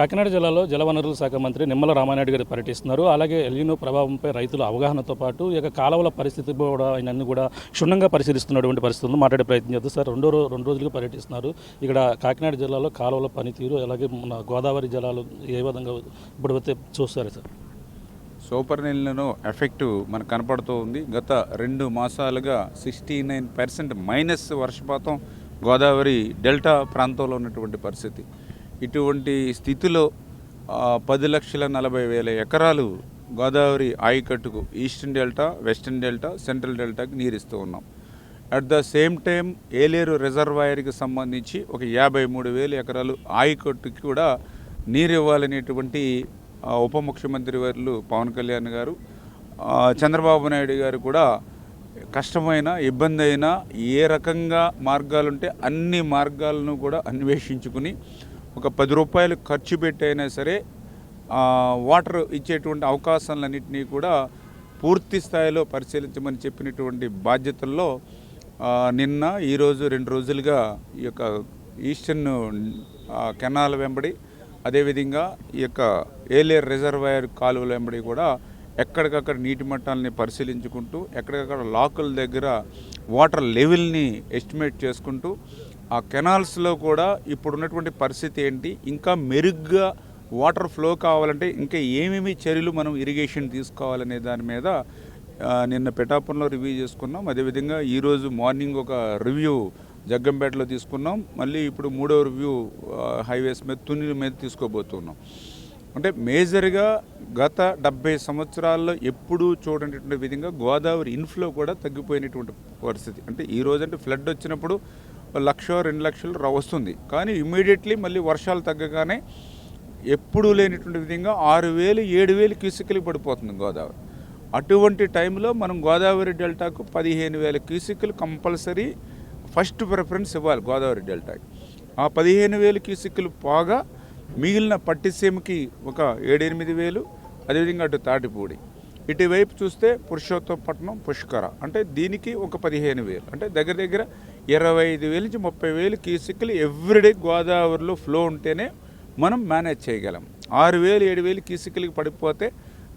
కాకినాడ జిల్లాలో జలవనరుల శాఖ మంత్రి నిమ్మల రామానాయుడు గారు పర్యటిస్తున్నారు. అలాగే ఎల్నినో ప్రభావంపై రైతుల అవగాహనతో పాటు ఇక కాలువల పరిస్థితి కూడా ఆయనన్ని కూడా క్షుణ్ణంగా పరిశీలిస్తున్నటువంటి పరిస్థితి ఉంది. మాట్లాడే ప్రయత్నం చేస్తారు. సార్ రెండు రోజులుగా పర్యటిస్తున్నారు. ఇక్కడ కాకినాడ జిల్లాలో కాలువల పనితీరు అలాగే మన గోదావరి జలాలు ఏ విధంగా ఇప్పుడైతే చూస్తారు సార్? సూపర్ ఎల్నినో ఎఫెక్టు మనకు కనపడుతూ ఉంది. గత 2 మాసాలుగా 69% మైనస్ వర్షపాతం గోదావరి డెల్టా ప్రాంతంలో ఉన్నటువంటి పరిస్థితి. ఇటువంటి స్థితిలో 10,40,000 ఎకరాలు గోదావరి ఆయకట్టుకు eastern delta, western delta, central డెల్టాకి నీరిస్తూ ఉన్నాం. At the same time Yeleru రిజర్వాయర్కి సంబంధించి ఒక 53,000 ఎకరాలు ఆయకట్టుకి కూడా నీరు ఇవ్వాలనేటువంటి ఉప ముఖ్యమంత్రి వర్యులు పవన్ కళ్యాణ్ గారు, చంద్రబాబు నాయుడు గారు కూడా కష్టమైన ఇబ్బంది అయినా ఏ రకంగా మార్గాలుంటే అన్ని మార్గాలను కూడా అన్వేషించుకుని ఒక 10 రూపాయలు ఖర్చు పెట్టైనా సరే వాటర్ ఇచ్చేటువంటి అవకాశాలన్నింటినీ కూడా పూర్తి స్థాయిలో పరిశీలించమని చెప్పినటువంటి బాధ్యతల్లో నిన్న ఈరోజు 2 రోజులుగా ఈ యొక్క ఈస్టర్న్ కెనాల్ వెంబడి అదేవిధంగా ఈ యొక్క ఏలేరు రిజర్వాయర్ కాలువల వెంబడి కూడా ఎక్కడికక్కడ నీటి మట్టాలని పరిశీలించుకుంటూ ఎక్కడికక్కడ లాకుల దగ్గర వాటర్ లెవెల్ని ఎస్టిమేట్ చేసుకుంటూ ఆ కెనాల్స్లో కూడా ఇప్పుడున్నటువంటి పరిస్థితి ఏంటి, ఇంకా మెరుగ్గా వాటర్ ఫ్లో కావాలంటే ఇంకా ఏమేమి చర్యలు మనం ఇరిగేషన్ తీసుకోవాలనే దాని మీద నిన్న పిఠాపురంలో రివ్యూ చేసుకున్నాం. అదేవిధంగా ఈరోజు మార్నింగ్ ఒక రివ్యూ జగ్గంపేటలో తీసుకున్నాం. మళ్ళీ ఇప్పుడు 3వ రివ్యూ హైవేస్ మీద తుని మీద తీసుకోబోతున్నాం. అంటే మేజర్గా గత 70 సంవత్సరాల్లో ఎప్పుడూ చూడనటువంటి విధంగా గోదావరి ఇన్ఫ్లో కూడా తగ్గిపోయినటువంటి పరిస్థితి. అంటే ఈ రోజంటే ఫ్లడ్ వచ్చినప్పుడు 1,00,000-2 లక్షలు వస్తుంది, కానీ ఇమ్మీడియట్లీ మళ్ళీ వర్షాలు తగ్గగానే ఎప్పుడూ లేనటువంటి విధంగా 6,000-7,000 క్యూసెక్లు పడిపోతుంది గోదావరి. అటువంటి టైంలో మనం గోదావరి డెల్టాకు 15,000 క్యూసెక్లు కంపల్సరీ ఫస్ట్ ప్రిఫరెన్స్ ఇవ్వాలి గోదావరి డెల్టాకి. ఆ 15,000 క్యూసెక్లు పోగా మిగిలిన పట్టిసీమకి ఒక 7-8,000, అదేవిధంగా అటు తాటిపూడి, ఇటువైపు చూస్తే పురుషోత్తపట్నం, పుష్కర, అంటే దీనికి ఒక 15,000, అంటే దగ్గర దగ్గర 25,000 నుంచి 30,000 క్యూసెక్లు ఎవ్రీడే గోదావరిలో ఫ్లో ఉంటేనే మనం మేనేజ్ చేయగలం. 6,000-7,000 క్యూసెక్లకి పడిపోతే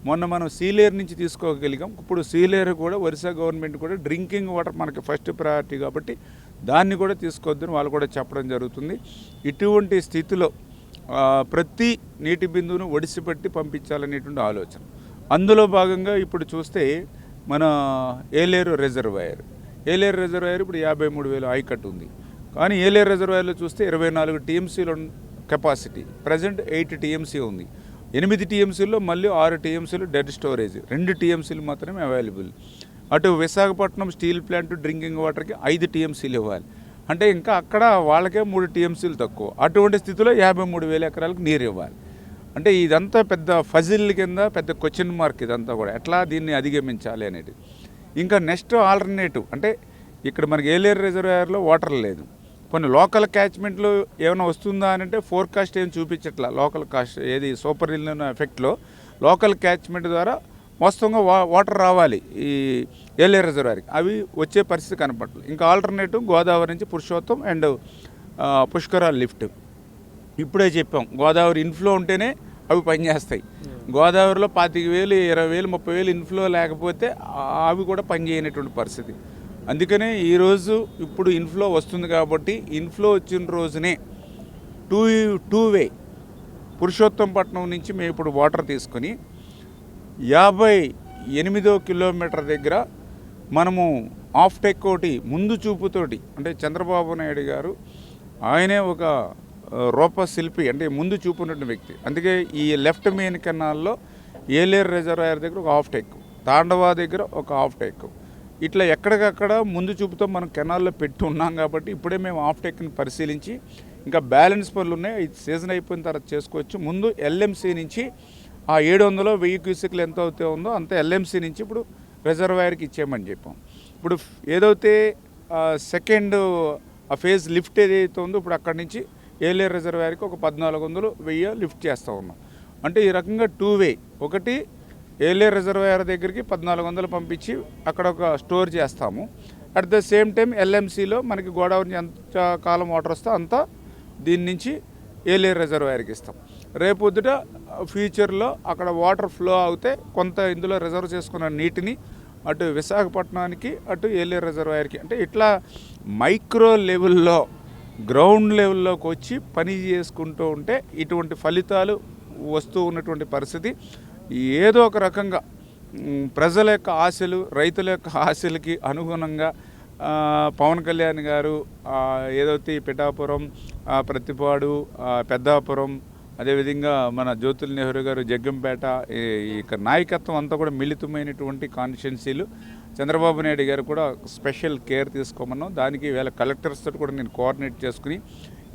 మొన్న మనం సీలేరు నుంచి తీసుకోగలిగాం. ఇప్పుడు సీలేరు కూడా ఒరిస్సా గవర్నమెంట్ కూడా డ్రింకింగ్ వాటర్ మనకి ఫస్ట్ ప్రయారిటీ కాబట్టి దాన్ని కూడా తీసుకోవద్దని వాళ్ళు కూడా చెప్పడం జరుగుతుంది. ఇటువంటి స్థితిలో ప్రతి నీటి బిందువును ఒడిసిపెట్టి పంపించాలనేటువంటి ఆలోచన. అందులో భాగంగా ఇప్పుడు చూస్తే మన ఏలేరు రిజర్వాయర్ ఇప్పుడు 53,000 ఆయకట్టు ఉంది. కానీ ఏలేరు రిజర్వాయర్లో చూస్తే 24 టీఎంసీలు కెపాసిటీ, ప్రజెంట్ 8 టీఎంసీ ఉంది. 8 టీఎంసీల్లో మళ్ళీ 6 టీఎంసీలు డెడ్ స్టోరేజ్, 2 టీఎంసీలు మాత్రమే అవైలబుల్. అటు విశాఖపట్నం స్టీల్ ప్లాంట్ డ్రింకింగ్ వాటర్కి 5 టీఎంసీలు ఇవ్వాలి, అంటే ఇంకా అక్కడ వాళ్ళకే 3 టీఎంసీలు తక్కువ. అటువంటి స్థితిలో 53,000 ఎకరాలకు నీరు ఇవ్వాలి. అంటే ఇదంతా పెద్ద ఫజిల్ కింద పెద్ద క్వశ్చన్ మార్క్. ఇదంతా కూడా ఎట్లా దీన్ని అధిగమించాలి అనేది. ఇంకా నెక్స్ట్ ఆల్టర్నేటివ్ అంటే ఇక్కడ మనకి ఏలేరు రిజర్వాయర్లో వాటర్ లేదు, కొన్ని లోకల్ క్యాచ్మెంట్లో ఏమైనా వస్తుందా అని అంటే ఫోర్కాస్ట్ ఏం చూపించట్లా. లోకల్ కాస్ట్ ఏది సూపర్ ఎల్నినో ఎఫెక్ట్లో లోకల్ క్యాచ్మెంట్ ద్వారా వాస్తవంగా వాటర్ రావాలి ఈ ఏలేరు రిజర్వాయర్కి, అవి వచ్చే పరిస్థితి కనపడలేదు. ఇంకా ఆల్టర్నేటివ్ గోదావరి నుంచి పురుషోత్తం అండ్ పుష్కర లిఫ్ట్. ఇప్పుడే చెప్పాం, గోదావరి ఇన్ఫ్లో ఉంటేనే అవి పనిచేస్తాయి. గోదావరిలో 25,000, 20,000, 30,000 ఇన్ఫ్లో లేకపోతే అవి కూడా పనిచేయనటువంటి పరిస్థితి. అందుకనే ఈరోజు ఇప్పుడు ఇన్ఫ్లో వస్తుంది కాబట్టి ఇన్ఫ్లో వచ్చిన రోజునే టూ వే పురుషోత్తంపట్నం నుంచి మేము ఇప్పుడు వాటర్ తీసుకొని 58వ కిలోమీటర్ దగ్గర మనము ఆఫ్ టెక్ ఒకటి ముందు చూపుతోటి, అంటే చంద్రబాబు నాయుడు గారు ఆయనే ఒక రూపశిల్పి, అంటే ముందు చూపు ఉన్నటువంటి వ్యక్తి. అందుకే ఈ లెఫ్ట్ మెయిన్ కెనాల్లో ఏలేరు రిజర్వాయర్ దగ్గర ఒక ఆఫ్ టెక్, తాండవా దగ్గర ఒక ఆఫ్ టెక్, ఇట్లా ఎక్కడికక్కడ ముందు చూపుతో మనం కెనాల్లో పెట్టి ఉన్నాం కాబట్టి ఇప్పుడే మేము ఆఫ్ టెక్ని పరిశీలించి ఇంకా బ్యాలెన్స్ పనులు ఉన్నాయి, ఇది సీజన్ అయిపోయిన తర్వాత చేసుకోవచ్చు. ముందు ఎల్ఎంసీ నుంచి ఆ 700-1000 క్యూసెక్లు ఎంత అవుతే ఉందో అంత ఎల్ఎంసీ నుంచి ఇప్పుడు రిజర్వాయర్కి ఇచ్చేయమని చెప్పాం. ఇప్పుడు ఏదైతే సెకండ్ ఆ ఫేజ్ లిఫ్ట్ ఏదైతే ఉందో ఇప్పుడు అక్కడి నుంచి ఏలేరు రిజర్వాయర్కి ఒక 1,400-1000 లిఫ్ట్ చేస్తూ ఉన్నాం. అంటే ఈ రకంగా టూ వే, ఒకటి ఏలేరు రిజర్వాయర్ దగ్గరికి 1,400 పంపించి అక్కడ ఒక స్టోర్ చేస్తాము. అట్ ద సేమ్ టైం ఎల్ఎంసీలో మనకి గోదావరి ఎంత కాలం వాటర్ వస్తే అంతా దీని నుంచి ఏలేరు రిజర్వాయర్కి ఇస్తాం. రేపొద్దుట ఫ్యూచర్లో అక్కడ వాటర్ ఫ్లో అవుతే కొంత ఇందులో రిజర్వ్ చేసుకున్న నీటిని అటు విశాఖపట్నానికి అటు ఏలేరు రిజర్వాయర్కి, అంటే ఇట్లా మైక్రో లెవెల్లో గ్రౌండ్ లెవెల్లోకి వచ్చి పని చేసుకుంటూ ఉంటే ఇటువంటి ఫలితాలు వస్తూ ఉన్నటువంటి పరిస్థితి. ఏదో ఒక రకంగా ప్రజల యొక్క ఆశలు, రైతుల యొక్క ఆశలకి అనుగుణంగా పవన్ కళ్యాణ్ గారు ఏదైతే ఈ పిఠాపురం, ప్రతిపాడు, పెద్దాపురం, అదేవిధంగా మన జ్యోతుల్ నెహ్రూ గారు జగ్గంపేట, ఇక నాయకత్వం అంతా కూడా మిళితమైనటువంటి కాన్స్టిట్యున్సీలు. చంద్రబాబు నాయుడు గారు కూడా స్పెషల్ కేర్ తీసుకోమన్నాం. దానికి వేళ కలెక్టర్స్ తోటి కూడా నేను కోఆర్డినేట్ చేసుకుని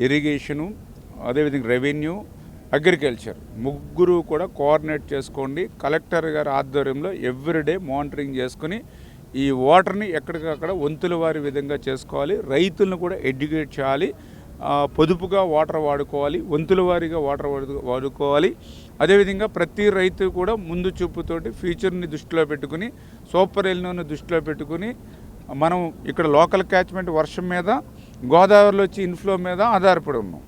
ఇరిగేషను, అదేవిధంగా రెవెన్యూ, అగ్రికల్చర్ ముగ్గురు కూడా కోఆర్డినేట్ చేసుకోండి. కలెక్టర్ గారి ఆధ్వర్యంలో ఎవ్రీడే మానిటరింగ్ చేసుకుని ఈ వాటర్ని ఎక్కడికక్కడ వంతుల వారి విధంగా చేసుకోవాలి. రైతులను కూడా ఎడ్యుకేట్ చేయాలి. పొదుపుగా వాటర్ వాడుకోవాలి, వంతుల వారీగా వాటర్ వాడుకోవాలి. అదేవిధంగా ప్రతి రైతు కూడా ముందు చూపుతోటి ఫ్యూచర్ని దృష్టిలో పెట్టుకుని, సూపర్ ఎల్నినోని దృష్టిలో పెట్టుకుని మనం ఇక్కడ లోకల్ క్యాచ్మెంట్ వర్షం మీద, గోదావరిలో వచ్చి ఇన్ఫ్లో మీద ఆధారపడి ఉన్నాం.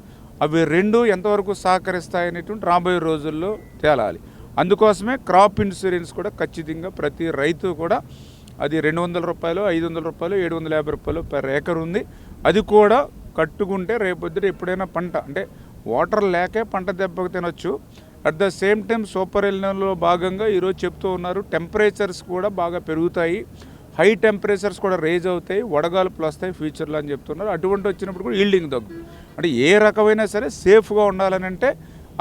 అవి రెండు ఎంతవరకు సహకరిస్తాయనేటువంటి రాబోయే రోజుల్లో తేలాలి. అందుకోసమే క్రాప్ ఇన్సూరెన్స్ కూడా ఖచ్చితంగా ప్రతి రైతు కూడా అది 200 రూపాయలు, 500 రూపాయలు, 750 రూపాయలు పర్ ఏకర్ ఉంది. అది కూడా కట్టుకుంటే రేపొద్దుట ఎప్పుడైనా పంట, అంటే వాటర్ లేకే పంట దెబ్బకు తినొచ్చు. At the same time super ఎల్నినోలో భాగంగా ఈరోజు చెప్తూ ఉన్నారు, టెంపరేచర్స్ కూడా బాగా పెరుగుతాయి, హై టెంపరేచర్స్ కూడా రేజ్ అవుతాయి, వడగాలుపులు వస్తాయి ఫ్యూచర్లో అని చెప్తున్నారు. అటువంటి వచ్చినప్పుడు కూడా ఈల్డింగ్ తగ్గు, అంటే ఏ రకమైనా సరే సేఫ్గా ఉండాలని అంటే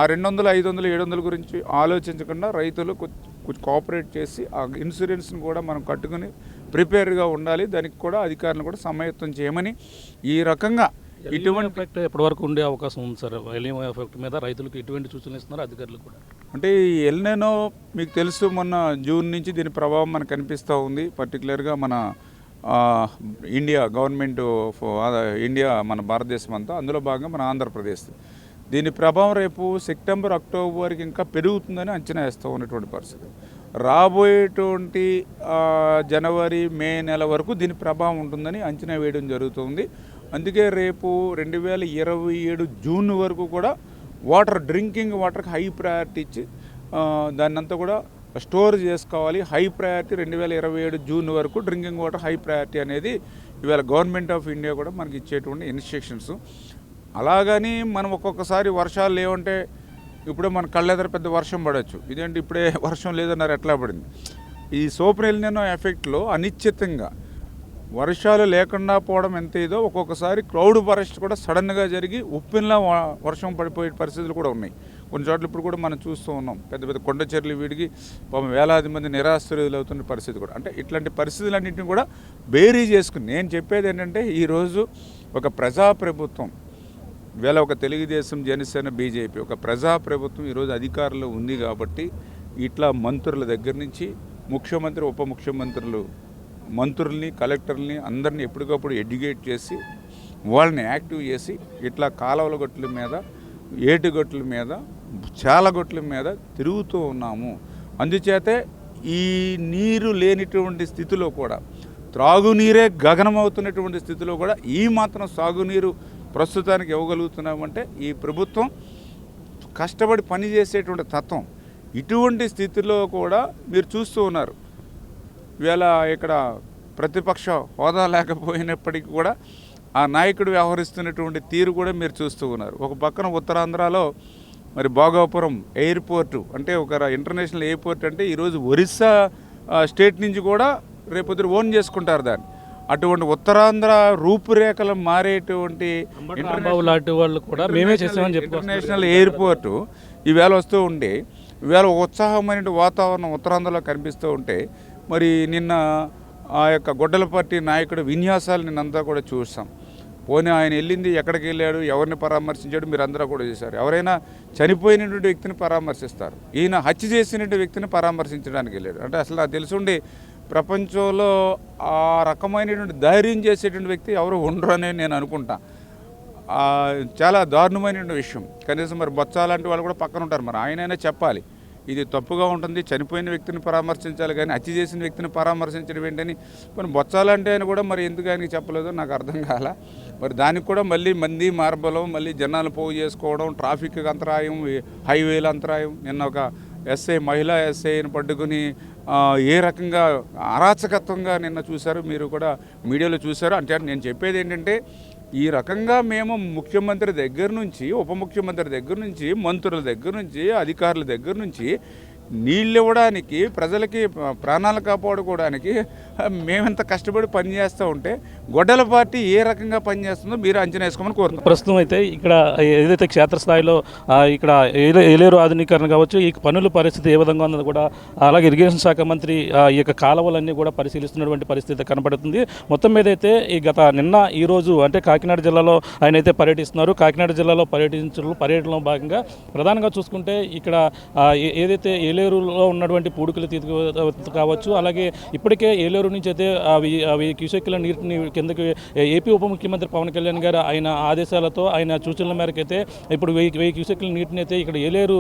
ఆ 200, 500, 700 గురించి ఆలోచించకుండా రైతులు కొంచెం కోఆపరేట్ చేసి ఆ ఇన్సూరెన్స్ని కూడా మనం కట్టుకుని ప్రిపేర్గా ఉండాలి. దానికి కూడా అధికారులను కూడా సమాయత్తం చేయమని ఈ రకంగా ఇటువంటి ఎఫెక్ట్ ఎప్పటి వరకు ఉండే అవకాశం ఉంది సార్? ఎల్నినో ఎఫెక్ట్ మీద రైతులకు ఎటువంటి సూచనలు ఇస్తున్నారు అధికారులు కూడా? అంటే ఈ ఎల్నినో మీకు తెలుసు, మొన్న జూన్ నుంచి దీని ప్రభావం మనకు కనిపిస్తూ ఉంది. పర్టికులర్గా మన ఇండియా గవర్నమెంట్, ఇండియా మన భారతదేశం అంతా, అందులో భాగంగా మన ఆంధ్రప్రదేశ్. దీని ప్రభావం రేపు సెప్టెంబర్, అక్టోబర్కి ఇంకా పెరుగుతుందని అంచనా వేస్తూ ఉన్నటువంటి పరిస్థితి. రాబోయేటువంటి జనవరి, మే నెల వరకు దీని ప్రభావం ఉంటుందని అంచనా వేయడం జరుగుతుంది. అందుకే రేపు 2027 జూన్ వరకు కూడా వాటర్, డ్రింకింగ్ వాటర్కి హై ప్రయారిటీ ఇచ్చి దాన్నంతా కూడా స్టోర్ చేసుకోవాలి. హై ప్రయారిటీ 2027 జూన్ వరకు డ్రింకింగ్ వాటర్ హై ప్రయారిటీ అనేది ఇవాళ గవర్నమెంట్ ఆఫ్ ఇండియా కూడా మనకి ఇచ్చేటువంటి ఇన్స్ట్రక్షన్స్. అలాగని మనం ఒక్కొక్కసారి వర్షాలు లేవంటే ఇప్పుడే మన కళ్ళెదర పెద్ద వర్షం పడవచ్చు, ఇదేంటి ఇప్పుడే వర్షం లేదన్నారు, ఎట్లా పడింది? ఈ సూపర్ ఎల్నినో ఎఫెక్ట్లో అనిశ్చితంగా వర్షాలు లేకుండా పోవడం ఎంత ఇదో, ఒక్కొక్కసారి క్లౌడ్ బరస్ట్ కూడా సడన్గా జరిగి ఉప్పిన్లా వర్షం పడిపోయే పరిస్థితులు కూడా ఉన్నాయి. కొన్ని చోట్ల ఇప్పుడు కూడా మనం చూస్తూ ఉన్నాం, పెద్ద పెద్ద కొండ చర్యలు వీడికి వేలాది మంది నిరాశ్రయులు అవుతున్న పరిస్థితి కూడా. అంటే ఇట్లాంటి పరిస్థితులన్నింటినీ కూడా బేరీ చేసుకుని నేను చెప్పేది ఏంటంటే, ఈరోజు ఒక ప్రజాప్రభుత్వం, వేళ ఒక తెలుగుదేశం, జనసేన, బీజేపీ ఒక ప్రజాప్రభుత్వం ఈరోజు అధికారంలో ఉంది కాబట్టి ఇట్లా మంత్రుల దగ్గర నుంచి ముఖ్యమంత్రి, ఉప ముఖ్యమంత్రులు, మంత్రుల్ని, కలెక్టర్ని అందరినీ ఎప్పటికప్పుడు ఎడ్యుకేట్ చేసి వాళ్ళని యాక్టివ్ చేసి ఇట్లా కాలువల గొట్ల మీద, ఏటుగొట్ల మీద, చాలా గొట్ల మీద తిరుగుతూ ఉన్నాము. అందుచేతే ఈ నీరు లేనిటువంటి స్థితిలో కూడా, త్రాగునీరే గగనమవుతున్నటువంటి స్థితిలో కూడా ఈ మాత్రం సాగునీరు ప్రస్తుతానికి ఇవ్వగలుగుతున్నామంటే ఈ ప్రభుత్వం కష్టపడి పనిచేసేటువంటి తత్వం. ఇటువంటి స్థితిలో కూడా మీరు చూస్తూ ఉన్నారు, ఇవాళ ఇక్కడ ప్రతిపక్ష హోదా లేకపోయినప్పటికీ కూడా ఆ నాయకుడు వ్యవహరిస్తున్నటువంటి తీరు కూడా మీరు చూస్తూ ఉన్నారు. ఒక పక్కన ఉత్తరాంధ్రలో మరి భోగాపురం ఎయిర్పోర్టు, అంటే ఒక ఇంటర్నేషనల్ ఎయిర్పోర్ట్, అంటే ఈరోజు ఒరిస్సా స్టేట్ నుంచి కూడా రేపొద్దు ఓన్ చేసుకుంటారు దాన్ని. అటువంటి ఉత్తరాంధ్ర రూపురేఖలు మారేటువంటి ఇంటర్నేషనల్ ఎయిర్పోర్టు ఈవేళ వస్తూ ఉండి, ఈవేళ ఉత్సాహమైన వాతావరణం ఉత్తరాంధ్రలో కనిపిస్తూ ఉంటే, మరి నిన్న ఆ యొక్క గొడ్డలపార్టీ నాయకుడు విన్యాసాలు నిన్నంతా కూడా చూస్తాం. పోనీ ఆయన వెళ్ళింది ఎక్కడికి వెళ్ళాడు, ఎవరిని పరామర్శించాడు, మీరు అందరూ కూడా చేశారు. ఎవరైనా చనిపోయినటువంటి వ్యక్తిని పరామర్శిస్తారు, ఈయన హత్య చేసినటువంటి వ్యక్తిని పరామర్శించడానికి వెళ్ళాడు. అంటే అసలు నాకు తెలుసుండి ప్రపంచంలో ఆ రకమైనటువంటి ధైర్యం చేసేటువంటి వ్యక్తి ఎవరు ఉండరు అని నేను అనుకుంటా. చాలా దారుణమైనటువంటి విషయం. కనీసం మరి బొత్స లాంటి వాళ్ళు కూడా పక్కన ఉంటారు, మరి ఆయనైనా చెప్పాలి. ఇది తప్పుగా ఉంటుంది. చనిపోయిన వ్యక్తిని పరామర్శించాలి కానీ హత్య చేసిన వ్యక్తిని పరామర్శించడం ఏంటని మరి బొత్సాలంటే అని కూడా మరి ఎందుకు ఆయనకి చెప్పలేదో నాకు అర్థం కాల. మరి దానికి కూడా మళ్ళీ మంది మార్బలం, మళ్ళీ జనాలు పోగు చేసుకోవడం, ట్రాఫిక్ అంతరాయం, హైవేల అంతరాయం. నిన్న ఒక ఎస్ఐ, మహిళా ఎస్ఐని పట్టుకుని ఏ రకంగా అరాచకత్వంగా నిన్న చూశారు, మీరు కూడా మీడియాలో చూశారు. అంటే నేను చెప్పేది ఏంటంటే ఈ రకంగా మేము ముఖ్యమంత్రి దగ్గర నుంచి, ఉప ముఖ్యమంత్రి దగ్గర నుంచి, మంత్రుల దగ్గర నుంచి, అధికారుల దగ్గర నుంచి నీళ్ళు ఇవ్వడానికి, ప్రజలకి ప్రాణాలు కాపాడుకోవడానికి మేమెంత కష్టపడి పనిచేస్తూ ఉంటే గొడ్డల పార్టీ ఏ రకంగా పనిచేస్తుందో మీరు అంచనా వేసుకోమని కోరుతున్నాం. ప్రస్తుతం అయితే ఇక్కడ ఏదైతే క్షేత్రస్థాయిలో ఇక్కడ ఏలేరు ఆధునీకరణ కావచ్చు, ఈ పనుల పరిస్థితి ఏ విధంగా ఉన్నది కూడా, అలాగే ఇరిగేషన్ శాఖ మంత్రి ఈ యొక్క కాలువలన్నీ కూడా పరిశీలిస్తున్నటువంటి పరిస్థితి కనపడుతుంది. మొత్తం మీద అయితే ఈ నిన్న ఈ రోజు అంటే కాకినాడ జిల్లాలో ఆయన అయితే పర్యటిస్తున్నారు. కాకినాడ జిల్లాలో పర్యటనలో భాగంగా ప్రధానంగా చూసుకుంటే ఇక్కడ ఏదైతే ఏలేరులో ఉన్నటువంటి పూడికలు కావచ్చు, అలాగే ఇప్పటికే ఏలేరు నుంచి అయితే అవి క్యూసెక్కుల నీటిని కిందకి ఏపీ ఉప ముఖ్యమంత్రి పవన్ కళ్యాణ్ గారు ఆయన ఆదేశాలతో, ఆయన సూచనల మేరకు అయితే ఇప్పుడు 1000 క్యూసెక్కుల నీటిని అయితే ఇక్కడ ఏలేరు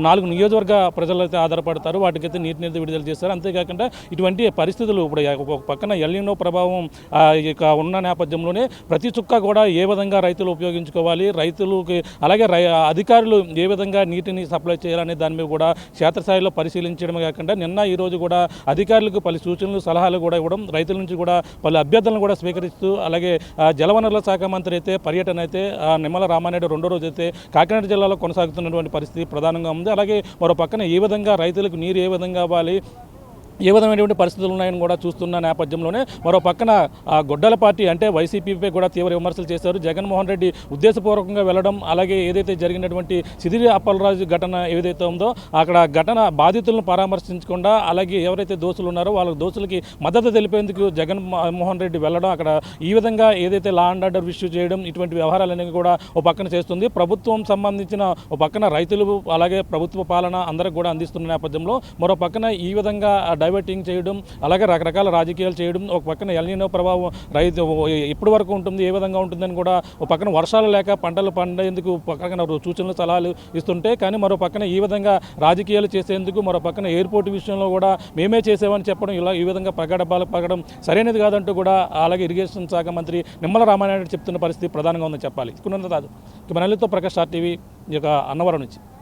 4 నియోజకవర్గ ప్రజలు అయితే ఆధారపడతారు, వాటికైతే నీటిని అయితే విడుదల చేస్తారు. అంతేకాకుండా ఇటువంటి పరిస్థితులు ఇప్పుడు ఒక పక్కన ఎల్నినో ప్రభావం ఇక ఉన్న నేపథ్యంలోనే ప్రతి చుక్క కూడా ఏ విధంగా రైతులు ఉపయోగించుకోవాలి, రైతులకి అలాగే అధికారులు ఏ విధంగా నీటిని సప్లై చేయాలనే దాని మీద కూడా క్షేత్రస్థాయిలో పరిశీలించడమే కాకుండా నిన్న ఈ రోజు కూడా అధికారులకు పలు సూచనలు, సలహాలు కూడా ఇవ్వడం, రైతుల నుంచి కూడా పలు అభ్యర్థనలు కూడా స్వీకరిస్తూ, అలాగే జలవనరుల శాఖ మంత్రి అయితే పర్యటన అయితే నిమ్మల రామానాయుడు రెండో రోజు అయితే కాకినాడ జిల్లాలో కొనసాగుతున్నటువంటి పరిస్థితి ప్రధానంగా ఉంది. అలాగే మరో పక్కన ఏ విధంగా రైతులకు నీరు ఏ విధంగా ఇవ్వాలి, ఏ విధమైనటువంటి పరిస్థితులు ఉన్నాయని కూడా చూస్తున్న నేపథ్యంలోనే మరో పక్కన గొడ్డల పార్టీ అంటే వైసీపీపై కూడా తీవ్ర విమర్శలు చేశారు. జగన్మోహన్ రెడ్డి ఉద్దేశపూర్వకంగా వెళ్ళడం, అలాగే ఏదైతే జరిగినటువంటి సిదిరి అప్పలరాజు ఘటన ఏదైతే ఉందో అక్కడ ఘటన బాధితులను పరామర్శించకుండా, అలాగే ఎవరైతే దోషులు ఉన్నారో వాళ్ళ దోషులకి మద్దతు తెలిపేందుకు జగన్మోహన్ రెడ్డి వెళ్ళడం, అక్కడ ఈ విధంగా ఏదైతే లా అండ్ ఆర్డర్ ఇష్యూ చేయడం, ఇటువంటి వ్యవహారాలనేవి కూడా ఒక పక్కన చేస్తుంది. ప్రభుత్వం సంబంధించిన ఒక పక్కన రైతులు అలాగే ప్రభుత్వ పాలన అందరికి కూడా అందిస్తున్న నేపథ్యంలో మరో పక్కన ఈ విధంగా డైవర్టింగ్ చేయడం, అలాగే రకరకాల రాజకీయాలు చేయడం, ఒక పక్కన ఎల్నినో ప్రభావం రైతు ఎప్పటి వరకు ఉంటుంది, ఏ విధంగా ఉంటుందని కూడా ఒక పక్కన వర్షాలు లేక పంటలు పండేందుకు పక్కన సూచనలు, సలహాలు ఇస్తుంటే, కానీ మరో పక్కన ఈ విధంగా రాజకీయాలు చేసేందుకు మరో పక్కన ఎయిర్పోర్ట్ విషయంలో కూడా మేమే చేసేవని చెప్పడం, ఈ విధంగా పగడం సరైనది కాదంటూ కూడా అలాగే ఇరిగేషన్ శాఖ మంత్రి నిమ్మల రామానాయుడు చెప్తున్న పరిస్థితి ప్రధానంగా ఉందని చెప్పాలి. రాజు మనల్లితో ప్రకాష్ ఆర్టీవీ ఈ యొక్క అన్నవరం నుంచి.